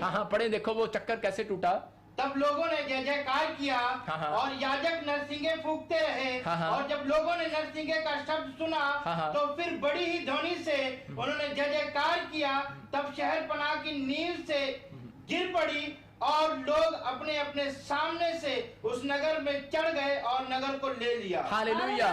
हाँ हाँ पढ़े, देखो वो चक्कर कैसे टूटा। तब लोगों ने जय जयकार किया हाँ। और याजक नरसिंगे फूंकते रहे। हाँ। और जब लोगों ने नरसिंगे का शब्द सुना हाँ। तो फिर बड़ी ही ध्वनि से उन्होंने जय जयकार किया। तब शहरपनाह की नींव से गिर पड़ी और लोग अपने अपने सामने से उस नगर में चढ़ गए और नगर को ले लिया। हालेलुया।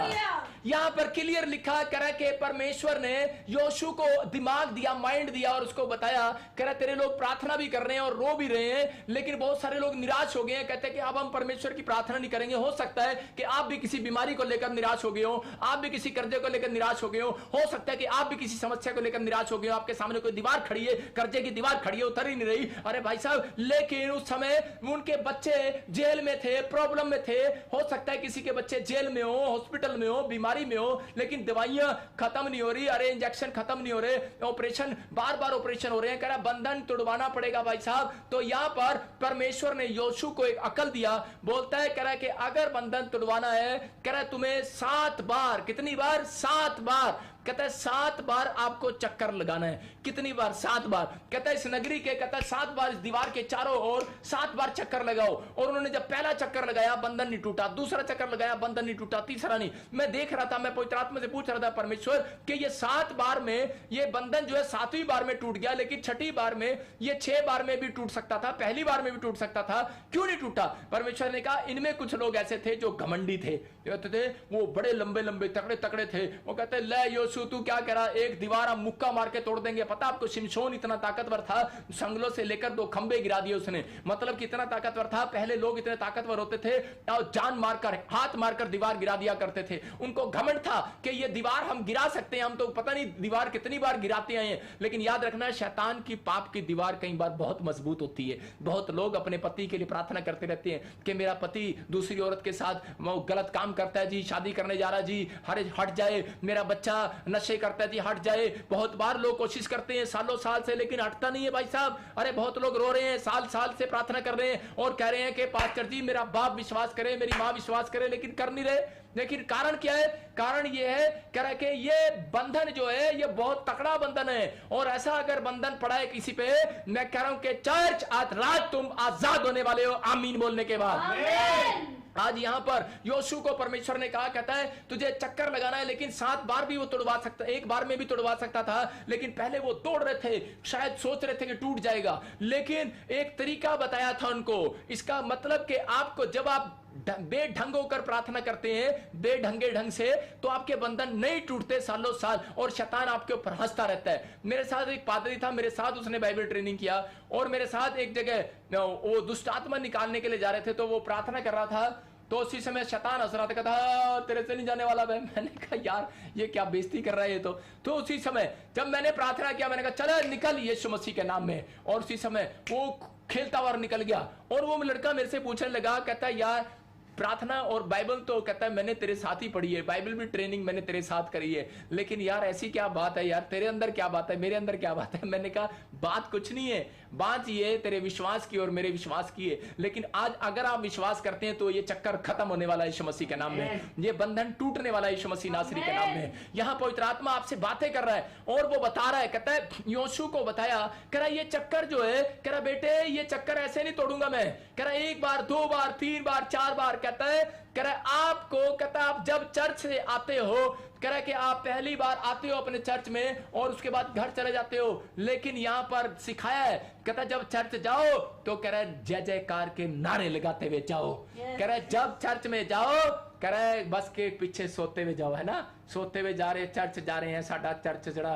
यहां पर क्लियर लिखा करा के परमेश्वर ने योशू को दिमाग दिया, माइंड दिया और उसको बताया करा तेरे लोग प्रार्थना भी कर रहे हैं और रो भी रहे हैं, लेकिन बहुत सारे लोग निराश हो गए हैं। कहते हैं कि अब हम परमेश्वर की प्रार्थना नहीं करेंगे। हो सकता है कि आप भी किसी बीमारी को लेकर निराश हो गए हो, आप भी किसी कर्जे को लेकर निराश हो गए हो सकता है कि आप भी किसी समस्या को लेकर निराश हो गए हो। आपके सामने कोई दीवार खड़ी है, कर्जे की दीवार खड़ी है, उतर ही नहीं रही। अरे भाई साहब, लेकिन उस समय उनके बच्चे जेल में थे, प्रॉब्लम में थे। हो सकता है किसी के बच्चे जेल में हो, हॉस्पिटल में हो, बीमारी में हो, लेकिन दवाइयां खत्म नहीं हो रही, अरे इंजेक्शन खत्म नहीं हो रहे, ऑपरेशन बार बार ऑपरेशन हो रहे हैं। कह रहा बंधन तोड़वाना पड़ेगा भाई साहब। तो यहां पर परमेश्वर ने योशू को एक अकल दिया। बोलता है कह रहा कि अगर बंधन तोड़वाना है, कह रहा तुम्हें 7 बार, कितनी बार? 7 बार। कहता है 7 बार आपको चक्कर लगाना है। कितनी बार? 7 बार। कहता है इस नगरी के, कहता है 7 बार इस दीवार के चारों ओर 7 बार चक्कर लगाओ। और उन्होंने जब पहला चक्कर लगाया बंधन नहीं टूटा, दूसरा चक्कर लगाया बंधन नहीं टूटा, तीसरा नहीं। मैं देख रहा था, मैं पवित्र आत्मा से पूछ रहा था परमेश्वर कि ये 7 बार में ये बंधन जो है 7वीं बार में टूट गया, लेकिन 6ठी बार में ये 6 बार में भी टूट सकता था, पहली बार में भी टूट सकता था, क्यों नहीं टूटा? परमेश्वर ने कहा इनमें कुछ लोग ऐसे थे जो घमंडी थे, वो बड़े लंबे लंबे तकड़े तकड़े थे। वो कहते ले योशू तू क्या करा, एक दीवार हम मुक्का मार के तोड़ देंगे। पता आपको शिमशोन इतना ताकतवर था, संगलों से लेकर 2 खंबे गिरा दिए उसने। मतलब कितना ताकतवर था। पहले लोग इतने ताकतवर होते थे और जान मारकर, हाथ मारकर दीवार गिरा दिया करते थे। उनको घमंड था कि ये दीवार हम गिरा सकते हैं, हम तो पता नहीं दीवार कितनी बार गिराते आए हैं। लेकिन याद रखना शैतान की पाप की दीवार कई बार बहुत मजबूत होती है। बहुत लोग अपने पति के लिए प्रार्थना करते रहते हैं कि मेरा पति दूसरी औरत के साथ गलत काम करता है जी, शादी करने जा रहा जी, हट जाए। मेरा बच्चा नशे करता है जी, हट जाए। बहुत बार लोग कोशिश करते हैं सालों साल से, लेकिन हटता नहीं है भाई साहब। अरे बहुत लोग रो रहे हैं, साल साल से प्रार्थना कर रहे हैं और कह रहे हैं कि पास्टर जी मेरा बाप विश्वास करे, मेरी मां विश्वास करे, लेकिन कर नहीं रहे। लेकिन कारण क्या है? कारण ये है कह रहा है कि ये बंधन जो है ये बहुत तकड़ा बंधन है। और ऐसा अगर बंधन पड़ा है किसी पे, मैं कह रहा हूं कि चर्च आज रात तुम आजाद होने वाले हो, आमीन बोलने के बाद। आज यहां पर योशू को परमेश्वर ने कहा, कहता है तुझे चक्कर लगाना है, लेकिन 7 बार भी वो तोड़वा सकता, एक बार में भी तोड़वा सकता था, लेकिन पहले वो तोड़ रहे थे, शायद सोच रहे थे कि टूट जाएगा, लेकिन एक तरीका बताया था उनको। इसका मतलब कि आपको जब आप बेढंग होकर प्रार्थना करते हैं, बेढंगे ढंग से, तो आपके बंधन नहीं टूटते सालों साल और शैतान आपके ऊपर हंसता रहता है। मेरे साथ एक पादरी था, मेरे साथ उसने बाइबल ट्रेनिंग किया और मेरे साथ एक जगह वो दुष्ट आत्मा निकालने के लिए जा रहे थे, तो वो प्रार्थना कर रहा था, तो उसी समय शैतान हंस रहा था, कहता तेरे से नहीं जाने वाला मैं। मैंने कहा यार ये क्या बेइज्जती कर रहा है ये तो उसी समय जब मैंने प्रार्थना किया, मैंने कहा चल निकल यीशु मसीह के नाम में, और उसी समय वो खेलता हुआ निकल गया। और वो लड़का मेरे से पूछने लगा, कहता यार प्रार्थना और बाइबल तो कहता है मैंने तेरे साथ ही पढ़ी है, बाइबल भी ट्रेनिंग मैंने तेरे साथ करी है, लेकिन यार ऐसी क्या बात है यार, तेरे अंदर क्या बात है, मेरे अंदर क्या बात है? मैंने कहा बात कुछ नहीं है, बात ये है तेरे विश्वास की और मेरे विश्वास की है। लेकिन आज अगर आप विश्वास करते हैं तो ये चक्कर खत्म होने वाला है यीशु मसीह के नाम में, ये बंधन टूटने वाला है यीशु मसीह नासरी के नाम में। यहां पवित्र आत्मा आपसे बातें कर रहा है और वो बता रहा है, कहता है योशू को बताया, कह रहा ये चक्कर जो है, कह रहा बेटे ये चक्कर ऐसे नहीं तोड़ूंगा मैं, कह रहा 1 बार 2 बार 3 बार 4 बार, कहता है कह रहा आपको, कहता आप जब चर्च से आते हो, कह रहा कि आप पहली बार आते हो अपने चर्च में और उसके बाद घर चले जाते हो, लेकिन यहां पर सिखाया है, कहता जब चर्च जाओ तो कह रहा जय जयकार के नारे लगाते हुए जाओ। कह रहा जब चर्च में जाओ, कह रहा है बस के पीछे सोते हुए जाओ, है ना, सोते हुए जा रहे, चर्च जा रहे हैं, साडा चर्च जरा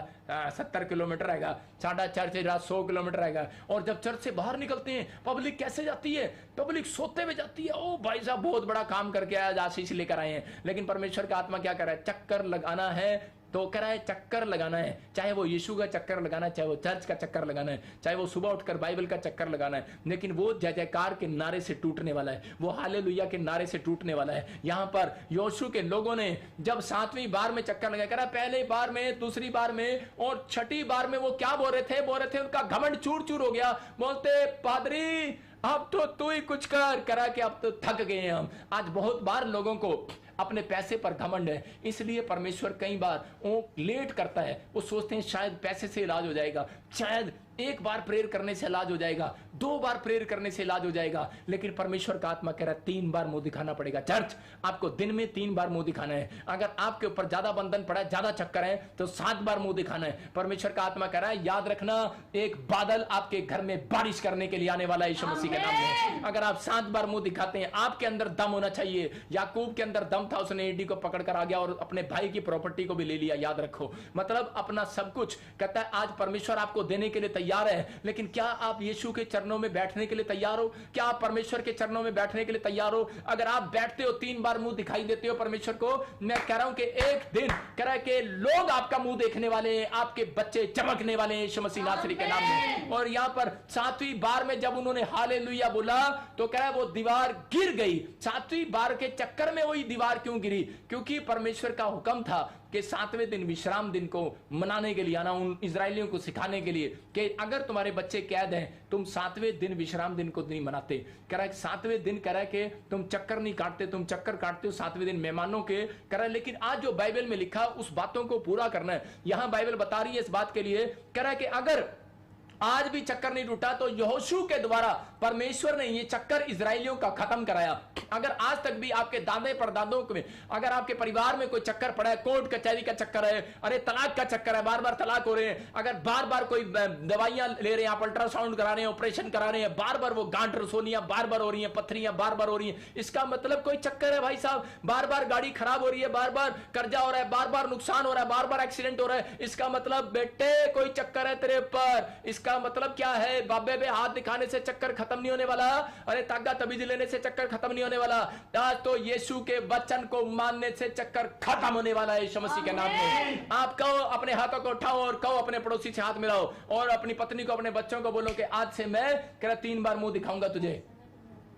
70 किलोमीटर रहेगा, साडा चर्च जरा 100 किलोमीटर रहेगा, और जब चर्च से बाहर निकलते हैं पब्लिक कैसे जाती है? पब्लिक सोते हुए जाती है। ओ भाई साहब बहुत बड़ा काम करके आज आशीष लेकर आए हैं। लेकिन परमेश्वर का आत्मा क्या कर रहा है? चक्कर लगाना है तो कह रहा है चक्कर लगाना है, चाहे वो यीशु का चक्कर लगाना है, चाहे वो चर्च का चक्कर लगाना है, चाहे वो सुबह उठकर बाइबल का चक्कर लगाना है, लेकिन वो जय जयकार के नारे से टूटने वाला है, वो हालेलुया के नारे से टूटने वाला है। यहां पर योशू के लोगों ने जब 7वीं बार में चक्कर लगाया, कह रहा पहले बार में, दूसरी बार में और 6ठी बार में वो क्या बोल रहे थे उनका घमंड चूर चूर हो गया। बोलते पादरी अब तो तू ही कुछ करा कि अब तो थक गए हम। आज बहुत बार लोगों को अपने पैसे पर घमंड है, इसलिए परमेश्वर कई बार वो लेट करता है, वो सोचते हैं शायद पैसे से इलाज हो जाएगा, शायद एक बार प्रेयर करने से इलाज हो जाएगा, 2 बार प्रेयर करने से इलाज हो जाएगा, लेकिन परमेश्वर का आत्मा कह रहा है 3 बार मुंह दिखाना पड़ेगा। चर्च, आपको दिन में 3 बार मुंह दिखाना है। अगर आपके ऊपर ज्यादा बंधन पड़ा है, ज्यादा चक्कर है, तो 7 बार मुंह दिखाना है। परमेश्वर का आत्मा कह रहा है याद रखना, एक बादल आपके घर में बारिश करने के लिए आने वाला है यीशु मसीह के नाम में। अगर आप 7 बार मुंह दिखाते हैं, आपके अंदर दम होना चाहिए। याकूब के अंदर दम था, उसने एडी को पकड़ कर आ गया और अपने भाई की प्रॉपर्टी को भी ले लिया। याद रखो, मतलब अपना सब कुछ कहता है आज परमेश्वर आपको देने के लिए तैयार है, लेकिन क्या आप यीशु के चरणों में बैठने के लिए तैयार हो? क्या आप परमेश्वर के चरणों में बैठने के लिए तैयार हो? अगर आप बैठते हो, 3 बार मुंह दिखाई देते हो परमेश्वर को, मैं कह रहा हूं कि एक दिन कह रहा है कि लोग आपका मुंह देखने वाले हैं, आपके बच्चे चमकने वाले हैं यीशु मसीह नासरी के नाम में। और यहां पर 7वीं बार में जब उन्होंने हालेलुया बोला तो कह रहा है वो दीवार गिर गई। 7वीं बार के चक्कर में वही दीवार क्यों गिरी? क्योंकि परमेश्वर का हुक्म था कि 7वें दिन विश्राम दिन को मनाने के लिए आना, उन इजरायलियों को सिखाने के लिए कि अगर तुम्हारे बच्चे कैद हैं, तुम 7वें दिन विश्राम दिन को नहीं मनाते। कह रहा है 7वें दिन कह रहा है कि तुम चक्कर नहीं काटते, तुम चक्कर काटते हो 7वें दिन मेहमानों के। कह रहा है लेकिन आज जो बाइबल में लिखा उस बातों को पूरा करना है। यहां बाइबल बता रही है इस बात के लिए, कह रहा है कि अगर आज भी चक्कर नहीं टूटा तो यहोशू के द्वारा परमेश्वर ने ये चक्कर इजरायलियों का खत्म कराया। अगर आज तक भी आपके दादे परदादों में, अगर आपके परिवार में कोई चक्कर पड़ा है, कोर्ट कचहरी का चक्कर है, अरे तलाक का चक्कर है, बार बार तलाक हो रहे हैं, अगर बार बार कोई दवाइयां ले रहे हैं, आप अल्ट्रासाउंड करा रहे हैं, ऑपरेशन करा रहे हैं, बार बार वो गांठ रसोनियां बार बार हो रही हैं, पत्थरियां बार बार हो रही हैं, इसका मतलब कोई चक्कर है भाई साहब। बार बार गाड़ी खराब हो रही है, बार बार कर्जा हो रहा है, बार बार नुकसान हो रहा है, बार बार एक्सीडेंट हो रहा है, इसका मतलब बेटे कोई चक्कर है तेरे ऊपर। इसका मतलब क्या है? बाबे पे हाथ दिखाने से चक्कर खत्म नहीं होने वाला, अरे तागा तबीज लेने से चक्कर खत्म नहीं होने वाला। आज तो यीशु के वचन को मानने से चक्कर खत्म होने वाला है यीशु मसीह के नाम में। आप कहो, अपने हाथों को उठाओ और कहो, अपने पड़ोसी से हाथ मिलाओ और अपनी पत्नी को, अपने बच्चों को बोलो कि आज से मैं कह रहा 3 बार मुंह दिखाऊंगा तुझे।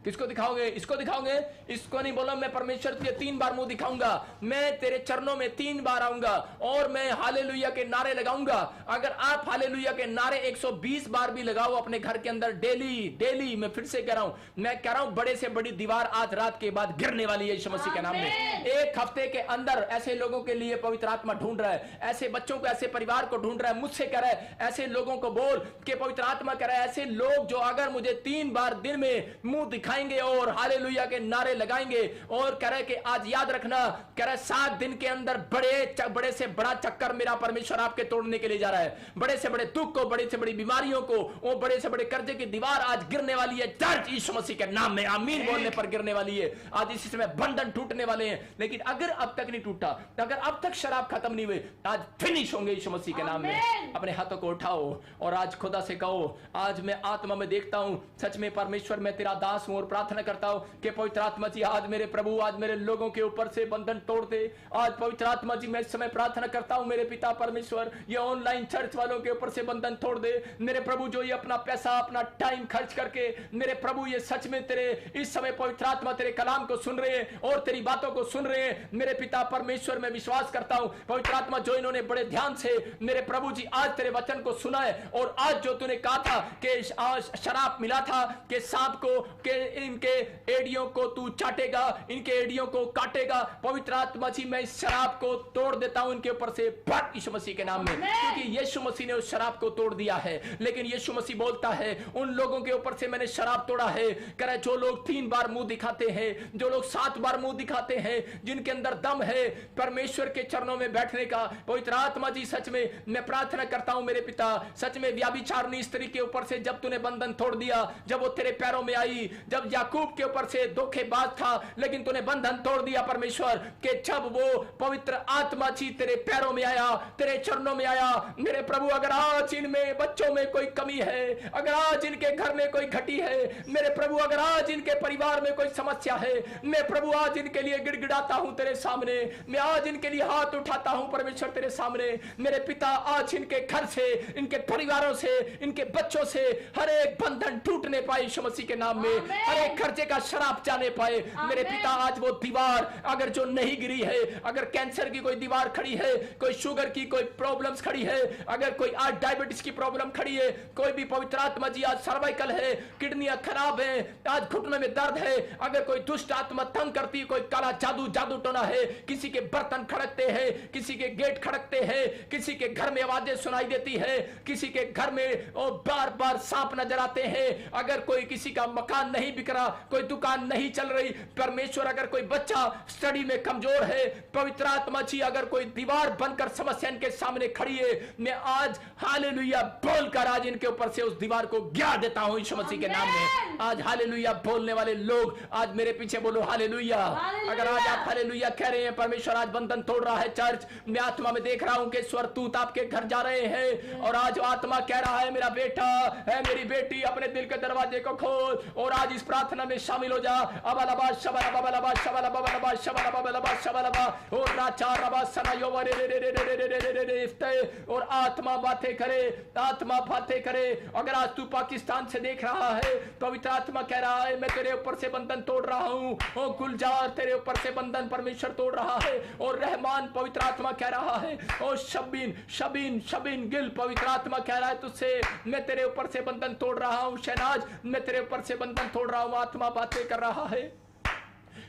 किसको दिखाओगे? इसको दिखाओगे? इसको नहीं बोलो मैं परमेश्वर तुझे 3 बार मुंह दिखाऊंगा, मैं तेरे चरणों में 3 बार आऊंगा और मैं हालेलुया के नारे लगाऊंगा। अगर आप हालेलुया के नारे 120 बार भी लगाओ अपने घर के अंदर डेली, मैं फिर से कह रहा हूं, मैं कह रहा हूं बड़े से बड़ी दीवार आज रात के बाद गिरने वाली है यीशु मसीह के नाम में। 1 हफ्ते के अंदर ऐसे लोगों के लिए पवित्र आत्मा ढूंढ रहा है, ऐसे बच्चों को, ऐसे परिवार को ढूंढ रहा है। मुझसे कह रहा है ऐसे लोगों को बोल के पवित्र आत्मा कह रहा है ऐसे लोग जो अगर मुझे 3 बार दिन में मुंह दिखाएंगे और हालेलुया के नारे लगाएंगे और कह रहे कि आज याद रखना, कह रहे 7 दिन के अंदर बड़े से बड़ा चक्कर मेरा परमेश्वर आपके तोड़ने के लिए जा रहा है। बड़े से बड़े दुख को, बड़े से बड़ी बीमारियों को, वो बड़े से बड़े कर्जे की दीवार आज गिरने वाली है। चर्च यीशु मसीह के नाम में आमीन बोलने पर गिरने वाली है। आज इसी समय बंधन टूटने वाले हैं, लेकिन अगर अब तक नहीं टूटा, अगर अब तक शराब खत्म नहीं हुई, आज फिनिश होंगे यीशु मसीह के नाम में। अपने हाथों को उठाओ और आज खुदा से कहो, आज मैं आत्मा में देखता हूं सच में परमेश्वर मैं तेरा दास हूं और प्रार्थना करता हूं कि पवित्र आत्मा जी आज मेरे प्रभु, आज मेरे लोगों के ऊपर से बंधन तोड़ दे। आज पवित्र आत्मा जी मैं इस समय प्रार्थना करता हूं मेरे पिता परमेश्वर, ये ऑनलाइन चर्च वालों के ऊपर से बंधन तोड़ दे मेरे प्रभु, जो ये अपना पैसा, अपना टाइम खर्च करके मेरे प्रभु ये सच में तेरे इस समय पवित्र आत्मा तेरे कलाम को सुन रहे हैं और तेरी बातों को सुन रहे हैं। मेरे पिता परमेश्वर मैं विश्वास करता हूं पवित्र आत्मा जो इन्होंने बड़े ध्यान से मेरे प्रभु जी आज तेरे वचन को सुना है और आज जो तूने कहा था कि शराब मिला था कि सांप को के इनके एडियों को तू चाटेगा, इनके एडियों को काटेगा। पवित्र आत्मा जी मैं इस शराब को तोड़ देता हूं इनके ऊपर से फट यीशु मसीह के नाम में, क्योंकि यीशु मसीह ने उस शराब को तोड़ दिया है। लेकिन यीशु मसीह बोलता है उन लोगों के ऊपर से मैंने शराब तोड़ा है, करे जो लोग 3 बार मुंह दिखाते हैं, जो लोग 7 बार मुंह दिखाते हैं, जिनके अंदर दम है परमेश्वर के चरणों में बैठने का। पवित्र आत्मा जी सच में मैं प्रार्थना करता हूं मेरे पिता, सच में व्याभिचारिणी स्त्री के ऊपर से जब तूने बंधन तोड़ दिया, जब वो तेरे पैरों में आई, जब याकूब के ऊपर से धोखेबाज था लेकिन तूने बंधन तोड़ दिया परमेश्वर के, जब वो पवित्र आत्मा जी तेरे पैरों में आया, तेरे चरणों में आया मेरे प्रभु। अगर आज इनमें बच्चों में कोई कमी है, अगर आज इनके घर में कोई घटी है मेरे प्रभु, अगर आज इनके परिवार में कोई समस्या है, मैं प्रभु आज इनके लिए गिड़गिड़ाता हूं तेरे सामने, मैं आज इनके लिए हाथ उठाता हूं परमेश्वर तेरे सामने। मेरे पिता आज इनके घर से, इनके परिवारों से, इनके बच्चों से हर एक बंधन टूटने पाए यीशु मसीह के नाम में, हर एक खर्चे का श्राप जाने पाए मेरे पिता। आज वो दीवार अगर जो नहीं गिरी है, अगर कैंसर की कोई दीवार खड़ी है, कोई शुगर की कोई प्रॉब्लम्स खड़ी है, अगर कोई आज डायबिटीज की प्रॉब्लम खड़ी है, कोई भी पवित्र आत्मा जी आज सर्वाइकल है, किडनियां खराब है, आज घुटनों में दर्द है, अगर कोई दुष्ट आत्मा तंग करती है, कोई काला जादू जादू टोना है, किसी के बर्तन खड़कते हैं, किसी के गेट खड़कते हैं, किसी के घर में आवाजें सुनाई देती है, किसी के घर में बार बार सांप नजर आते हैं, अगर कोई किसी का मकान नहीं बिक रहा, कोई दुकान नहीं चल रही, परमेश्वर अगर कोई बच्चा स्टडी में कमजोर है, पवित्र आत्मा जी अगर कोई दीवार बनकर समस्या इनके सामने खड़ी है, मैं आज हालेलुया बोलकर आज इनके ऊपर से उस दीवार को गिरा देता हूं यीशु मसीह के नाम में। आज हालेलुया बोलने वाले लोग आज मेरे पीछे बोलो हालेलुया। अगर आज आप हालेलुया कह रहे हैं, परमेश्वर आज बंधन तोड़ रहा है चर्च, मैं आत्मा में देख रहा हूं कि स्वर्गदूत आपके घर जा रहे हैं और आज आत्मा कह रहा है मेरा बेटा है, मेरी बेटी अपने दिल के दरवाजे को खोल और आज इस प्रार्थना में शामिल हो जा। अबलबा शबलबा बलबा शबलबा बलबा शबलबा बलबा शबलबा और राचा रबा सनायो रे रे रे रे रे रे रे रे रे और आत्मा बातें करे, आत्मा बातें करे। अगर आज तू पाकिस्तान से देख रहा है, पवित्र आत्मा कह रहा है मैं तेरे ऊपर से बंधन तोड़ रहा हूं। ओ गुलजार तेरे ऊपर से बंधन परमेश्वर तोड़ रहा है। और रहमान पवित्र आत्मा कह रहा है, ओ शबीन शबीन शबीन गिल पवित्र आत्मा कह रहा है तुझसे मैं तेरे ऊपर से बंधन तोड़ रहा हूं। शहनाज मैं तेरे ऊपर से बंधन तोड़ रहा हूं। आत्मा बातें कर रहा है,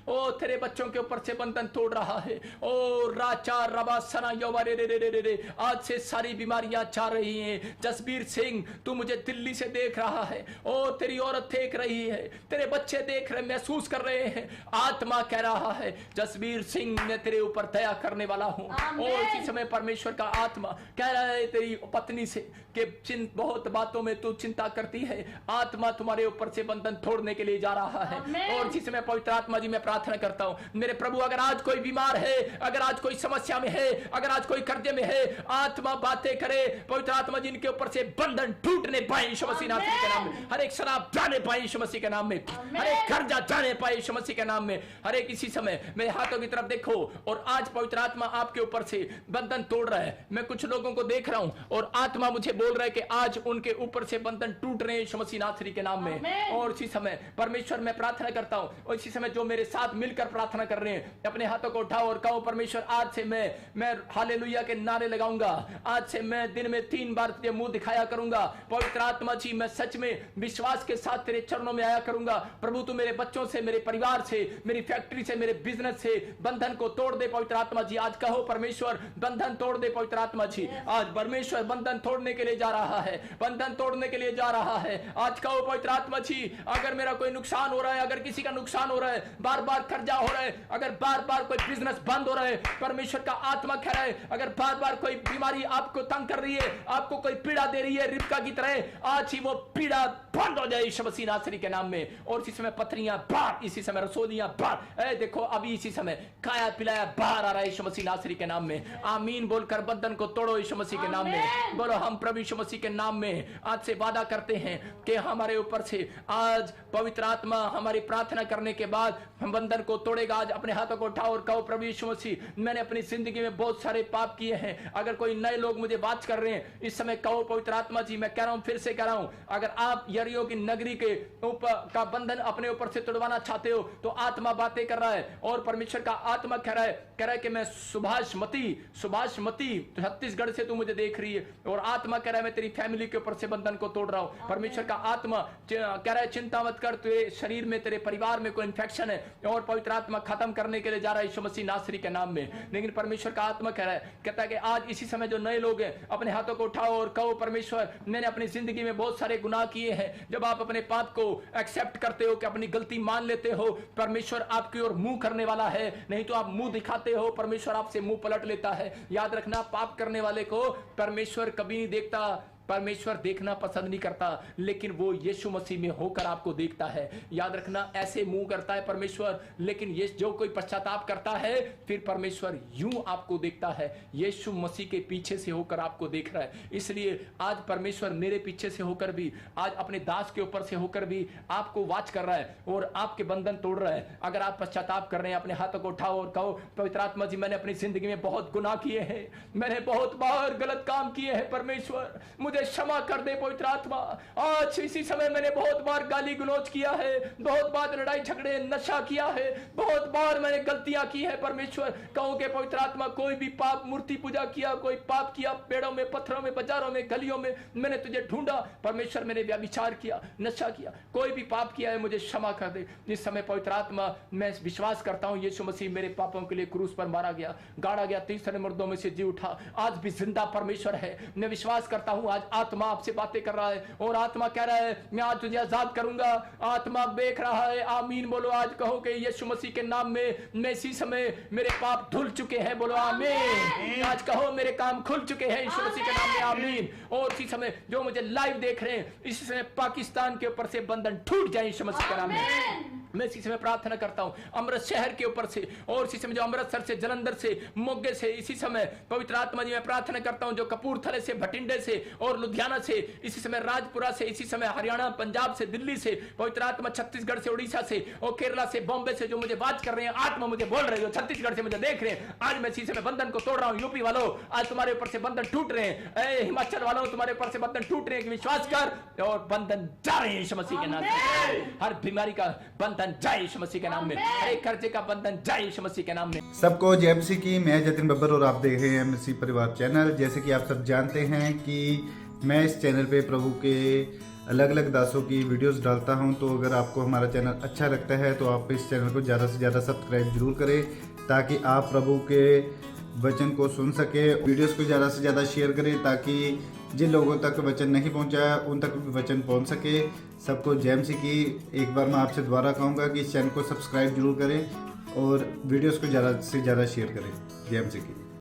ओ तेरे बच्चों के ऊपर से बंधन तोड़ रहा है। ओ राचा रबा सना योवा रे रे रे रे रे आज से सारी बीमारियां जा रही हैं। जसबीर सिंह तू मुझे दिल्ली से देख रहा है, ओ तेरी औरत देख रही है, तेरे बच्चे देख रहे महसूस कर रहे हैं। आत्मा कह रहा है जसबीर सिंह मैं तेरे ऊपर दया करने वाला हूं। और इसी समय परमेश्वर का आत्मा कह रहा है तेरी पत्नी से कि बहुत बातों में तू चिंता करती है, आत्मा तुम्हारे ऊपर से बंधन तोड़ने के लिए जा रहा है। और इसी समय पवित्र आत्मा जी मैं प्रार्थना करता हूं मेरे प्रभु, अगर आज कोई बीमार है, अगर आज कोई समस्या में है, अगर आज कोई कर्जे में है, आत्मा बातें करे। पवित्र आत्मा जी इनके ऊपर से बंधन टूटने पाए यीशु मसीह नासरी के नाम में। हर एक शराब जाने पाए यीशु मसीह के नाम में, हर एक कर्जा जाने पाए यीशु मसीह के नाम में। हर एक इसी समय मेरे हाथों की तरफ देखो और आज पवित्र आत्मा आपके ऊपर से बंधन तोड़ रहा है। मैं कुछ लोगों को देख रहा हूं और आत्मा मुझे बोल रहा है कि आज उनके ऊपर से बंधन टूट रहे हैं यीशु मसीह नासरी के नाम में। और इसी समय परमेश्वर मैं प्रार्थना करता हूं और इसी समय जो मेरे साथ मिलकर प्रार्थना कर रहे हैं अपने हाथों को उठाओ और कहो परमेश्वर आज से मैं हालेलुया के नारे लगाऊंगा। आज से मैं दिन में 3 बार तुझे मुंह दिखाया करूंगा। पवित्र आत्मा जी मैं सच में विश्वास के साथ तेरे चरणों में आया करूंगा। प्रभु तू मेरे बच्चों से, मेरे परिवार से, मेरी फैक्ट्री से, मेरे बिजनेस से बंधन को तोड़ दे पवित्र आत्मा जी। आज कहो परमेश्वर बंधन तोड़ दे पवित्र आत्मा जी। आज परमेश्वर बंधन तोड़ने के लिए जा रहा है, बंधन तोड़ने के लिए जा रहा है। आज कहो पवित्र आत्मा जी अगर मेरा कोई नुकसान हो रहा है, अगर किसी का नुकसान हो रहा है, बार बार कर्जा हो रहा है, अगर बार बार कोई बिजनेस बंद हो रहा है, परमेश्वर का आत्मा कह रहा है अगर बार बार कोई बीमारी आपको तंग कर रही है, आपको कोई पीड़ा दे रही है रिबका की तरह, आज ही वो पीड़ा बंद हो जाए यीशु मसीह नासरी के नाम में। और इसी समय पथरियां बाहर, इसी समय रसोलियां बाहर, देखो अभी इसी समय खाया पिलाया बाहर आ रहा है यीशु मसीह नासरी के नाम में। आमीन बोलकर बंधन को तोड़ो यीशु मसीह के नाम में। बोलो हम प्रभु यीशु मसीह के नाम में आज से वादा करते हैं कि हमारे ऊपर से आज पवित्र आत्मा हमारी प्रार्थना करने के बाद हम बंधन को तोड़ेगा। आज अपने हाथों को उठाओ और कहो प्रभु यीशु मसीह मैंने अपनी जिंदगी में बहुत सारे पाप किए हैं। अगर कोई नए लोग मुझे बात कर रहे हैं इस समय कहो पवित्र आत्मा जी मैं कह रहा हूं, फिर से कह रहा हूं, अगर आप यरीहो की नगरी के ऊपर का बंधन अपने ऊपर से तोड़वाना चाहते हो तो आत्मा बातें कर रहा है और परमेश्वर का आत्मा कह रहा है कि मैं सुभाष मती छत्तीसगढ़ से तू मुझे देख रही है और आत्मा कह रहा है मैं तेरी फैमिली के ऊपर से बंधन को तोड़ रहा हूं। परमेश्वर का आत्मा कह रहा है चिंता मत कर, तेरे शरीर में तेरे परिवार में कोई इंफेक्शन है और पवित्र आत्मा खत्म करने के लिए जा रहा है यीशु मसीह नासरी के नाम में। लेकिन परमेश्वर का आत्मा कह रहा है, कहता है कि आज इसी समय जो नए लोग हैं अपने हाथों को उठाओ और कहो परमेश्वर मैंने अपनी जिंदगी में बहुत सारे गुनाह किए हैं। जब आप अपने पाप को एक्सेप्ट करते हो कि अपनी गलती मान लेते हो, परमेश्वर आपकी ओर मुंह करने वाला है, नहीं तो आप मुंह दिखाते हो परमेश्वर आपसे मुंह पलट लेता है। याद रखना पाप करने वाले को परमेश्वर कभी नहीं देखता, परमेश्वर देखना पसंद नहीं करता, लेकिन वो यीशु मसीह में होकर आपको देखता है। याद रखना ऐसे मुंह करता है परमेश्वर, लेकिन ये जो कोई पश्चाताप करता है फिर परमेश्वर यूं आपको देखता है, यीशु मसीह के पीछे से होकर आपको देख रहा है। इसलिए आज परमेश्वर मेरे पीछे से होकर भी, आज अपने दास के ऊपर से होकर भी आपको वाच कर रहा है और आपके बंधन तोड़ रहा है। अगर आप पश्चाताप कर रहे हैं अपने हाथों को उठाओ और कहो पवित्र आत्मा जी मैंने अपनी जिंदगी में बहुत गुनाह किए हैं, मैंने बहुत बार गलत काम किए हैं, परमेश्वर मुझे क्षमा कर दे पवित्र आत्मा। आज इसी समय मैंने बहुत बार गाली गलौज किया है, बहुत बार लड़ाई झगड़े नशा किया है, बहुत बार मैंने गलतियां की है परमेश्वर। कहो कि पवित्र आत्मा कोई भी पाप, मूर्ति पूजा किया, कोई पाप किया, पेड़ों में, पत्थरों में, बाजारों में, गलियों में मैंने तुझे ढूंढा परमेश्वर, मैंने व्यभिचार किया, नशा किया, कोई भी पाप किया है मुझे क्षमा कर दे। इस समय पवित्र आत्मा मैं विश्वास करता हूं यीशु मसीह मेरे पापों के लिए क्रूस पर मारा गया, गाड़ा गया, तीसरे मुर्दों में से जी उठा, आज भी जिंदा परमेश्वर है। मैं विश्वास करता हूं आज आत्मा आपसे बातें कर रहा है और आत्मा कह रहा है मैं आज तुझे आजाद करूंगा। आत्मा देख रहा है, आमीन बोलो। आज कहो कि यीशु मसीह के नाम में मैं इसी समय मेरे पाप धुल चुके हैं, बोलो आमीन। आज कहो मेरे काम खुल चुके हैं यीशु मसीह के नाम में, आमीन। और इसी समय जो मुझे लाइव देख रहे हैं, इसी समय पाकिस्तान के ऊपर से बंधन टूट जाए यीशु मसीह के नाम में। मैं इसी समय प्रार्थना करता हूं अमृत शहर के ऊपर से, और इसी समय जो अमृतसर से, जलंधर से, मोगे से, इसी समय पवित्र आत्मा जी मैं प्रार्थना करता हूं जो कपूरथले से, भटिंडे से और लुधियाना से, इसी समय राजपुरा से, इसी समय हरियाणा, पंजाब से, दिल्ली से, पवित्र आत्मा छत्तीसगढ़ से, उड़ीसा से और केरला से, बॉम्बे से जो मुझे बात कर रहे हैं, आत्मा मुझे बोल रहे हो, छत्तीसगढ़ से मुझे देख रहे हैं, आज मैं इसी समय बंधन को तोड़ रहा हूं। यूपी वालों आज तुम्हारे ऊपर से बंधन टूट रहे हैं, हिमाचल वालों तुम्हारे ऊपर से बंधन टूट रहे हैं, विश्वास कर और बंधन जा रहे हैं यीशु मसीह के नाम से। हर बीमारी का बंधन जाए यीशु मसीह के नाम में, हर कर्जे का बंधन जाए यीशु मसीह के नाम में। सबको जय मसीह की। मैं जतिन बब्बर और आप देख रहे हैं मसीह परिवार चैनल। जैसे कि आप सब जानते हैं कि मैं इस चैनल पे प्रभु के अलग अलग दासों की वीडियोस डालता हूं, तो अगर आपको हमारा चैनल अच्छा लगता है तो आप इस चैनल को ज़्यादा से ज़्यादा सब्सक्राइब जरूर करें ताकि आप प्रभु के वचन को सुन सके। वीडियोस को ज़्यादा से ज़्यादा शेयर करें ताकि जिन लोगों तक वचन नहीं पहुंचा उन तक भी वचन पहुंच सके। सबको जय मसीह की। एक बार मैं आपसे दोबारा कहूँगा कि इस चैनल को सब्सक्राइब जरूर करें और वीडियोस को ज़्यादा से ज़्यादा शेयर करें। जय मसीह की।